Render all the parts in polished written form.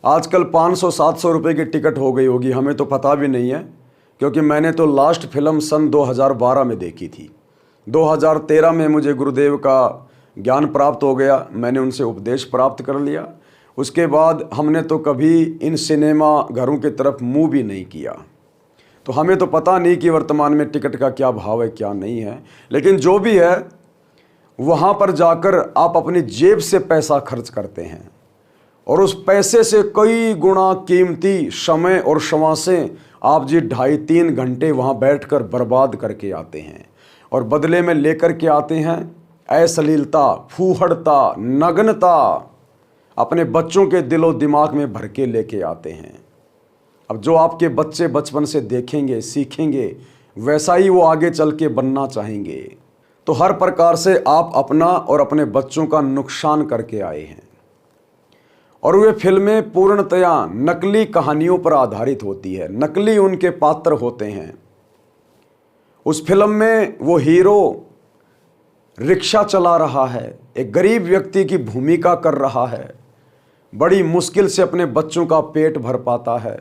आजकल 500-700 रुपये की टिकट हो गई होगी, हमें तो पता भी नहीं है, क्योंकि मैंने तो लास्ट फिल्म सन 2012 में देखी थी। 2013 में मुझे गुरुदेव का ज्ञान प्राप्त हो गया, मैंने उनसे उपदेश प्राप्त कर लिया। उसके बाद हमने तो कभी इन सिनेमा घरों की तरफ मुंह भी नहीं किया, तो हमें तो पता नहीं कि वर्तमान में टिकट का क्या भाव है क्या नहीं है। लेकिन जो भी है, वहाँ पर जाकर आप अपनी जेब से पैसा खर्च करते हैं और उस पैसे से कई गुना कीमती समय और श्वासें आप जी 2.5-3 घंटे वहाँ बैठकर बर्बाद करके आते हैं और बदले में लेकर के आते हैं अश्लीलता, फूहड़ता, नग्नता, अपने बच्चों के दिलो दिमाग में भर के लेके आते हैं। अब जो आपके बच्चे बचपन से देखेंगे, सीखेंगे, वैसा ही वो आगे चल के बनना चाहेंगे। तो हर प्रकार से आप अपना और अपने बच्चों का नुकसान करके आए हैं। और वे फिल्में पूर्णतया नकली कहानियों पर आधारित होती है, नकली उनके पात्र होते हैं। उस फिल्म में वो हीरो रिक्शा चला रहा है, एक गरीब व्यक्ति की भूमिका कर रहा है, बड़ी मुश्किल से अपने बच्चों का पेट भर पाता है,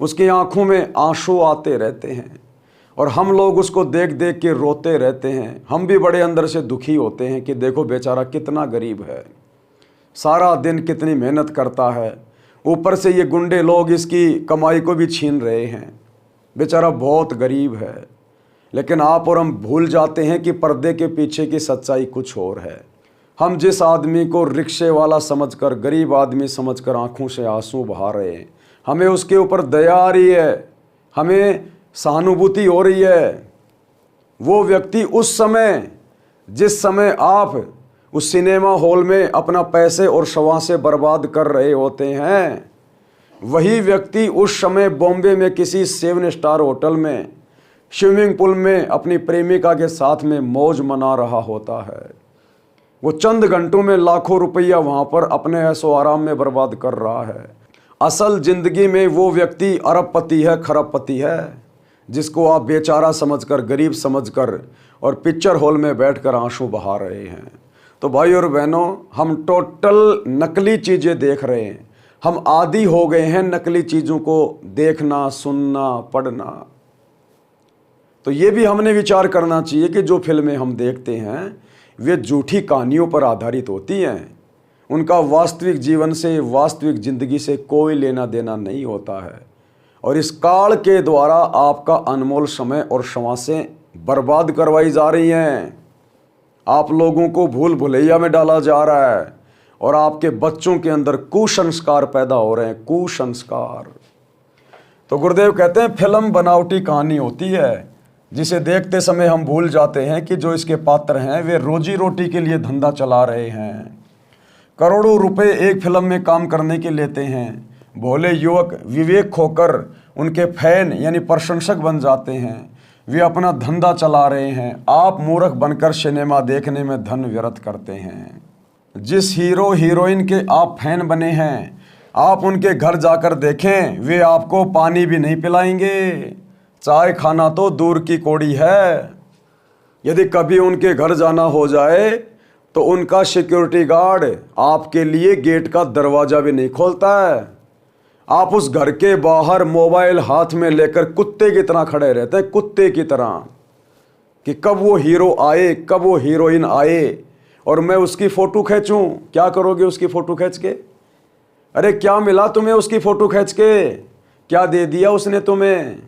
उसकी आंखों में आंसू आते रहते हैं और हम लोग उसको देख देख के रोते रहते हैं। हम भी बड़े अंदर से दुखी होते हैं कि देखो बेचारा कितना गरीब है, सारा दिन कितनी मेहनत करता है, ऊपर से ये गुंडे लोग इसकी कमाई को भी छीन रहे हैं, बेचारा बहुत गरीब है। लेकिन आप और हम भूल जाते हैं कि पर्दे के पीछे की सच्चाई कुछ और है। हम जिस आदमी को रिक्शे वाला समझकर, गरीब आदमी समझकर आंखों से आंसू बहा रहे हैं, हमें उसके ऊपर दया आ रही है, हमें सहानुभूति हो रही है। वो व्यक्ति उस समय, जिस समय आप उस सिनेमा हॉल में अपना पैसे और श्वासें बर्बाद कर रहे होते हैं, वही व्यक्ति उस समय बॉम्बे में किसी 7 स्टार होटल में स्विमिंग पूल में अपनी प्रेमिका के साथ में मौज मना रहा होता है। वो चंद घंटों में लाखों रुपया वहाँ पर अपने ऐशो आराम में बर्बाद कर रहा है। असल ज़िंदगी में वो व्यक्ति अरबपति है, खरबपति है, जिसको आप बेचारा समझकर, गरीब समझकर और पिक्चर हॉल में बैठकर आंसू बहा रहे हैं। तो भाई और बहनों, हम टोटल नकली चीज़ें देख रहे हैं। हम आदी हो गए हैं नकली चीज़ों को देखना, सुनना, पढ़ना। तो ये भी हमने विचार करना चाहिए कि जो फिल्में हम देखते हैं वे झूठी कहानियों पर आधारित होती हैं। उनका वास्तविक जीवन से, वास्तविक ज़िंदगी से कोई लेना देना नहीं होता है और इस काल के द्वारा आपका अनमोल समय और श्वासें बर्बाद करवाई जा रही हैं। आप लोगों को भूल भुलैया में डाला जा रहा है और आपके बच्चों के अंदर कुसंस्कार पैदा हो रहे हैं, कुसंस्कार। तो गुरुदेव कहते हैं फिल्म बनावटी कहानी होती है जिसे देखते समय हम भूल जाते हैं कि जो इसके पात्र हैं वे रोजी रोटी के लिए धंधा चला रहे हैं। करोड़ों रुपए एक फिल्म में काम करने के लेते हैं। भोले युवक विवेक खोकर उनके फैन यानी प्रशंसक बन जाते हैं। वे अपना धंधा चला रहे हैं। आप मूर्ख बनकर सिनेमा देखने में धन व्यर्थ करते हैं। जिस हीरो हीरोइन के आप फैन बने हैं, आप उनके घर जाकर देखें, वे आपको पानी भी नहीं पिलाएंगे, चाय खाना तो दूर की कौड़ी है। यदि कभी उनके घर जाना हो जाए तो उनका सिक्योरिटी गार्ड आपके लिए गेट का दरवाज़ा भी नहीं खोलता है। आप उस घर के बाहर मोबाइल हाथ में लेकर कुत्ते की तरह खड़े रहते हैं, कुत्ते की तरह, कि कब वो हीरो आए, कब वो हीरोइन आए और मैं उसकी फ़ोटो खींचूं। क्या करोगे उसकी फ़ोटो खींच के? अरे क्या मिला तुम्हें उसकी फ़ोटो खींच के? क्या दे दिया उसने तुम्हें?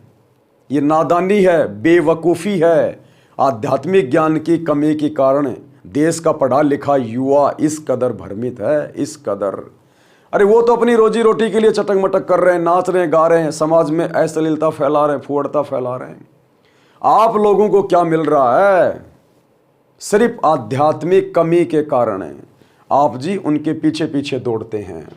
ये नादानी है, बेवकूफ़ी है। आध्यात्मिक ज्ञान की कमी के कारण देश का पढ़ा लिखा युवा इस कदर भ्रमित है, इस कदर। अरे वो तो अपनी रोजी रोटी के लिए चटक मटक कर रहे हैं, नाच रहे हैं, गा रहे हैं, समाज में अश्लीलता फैला रहे हैं, फुहड़ता फैला रहे हैं। आप लोगों को क्या मिल रहा है? सिर्फ आध्यात्मिक कमी के कारण आप जी उनके पीछे पीछे दौड़ते हैं।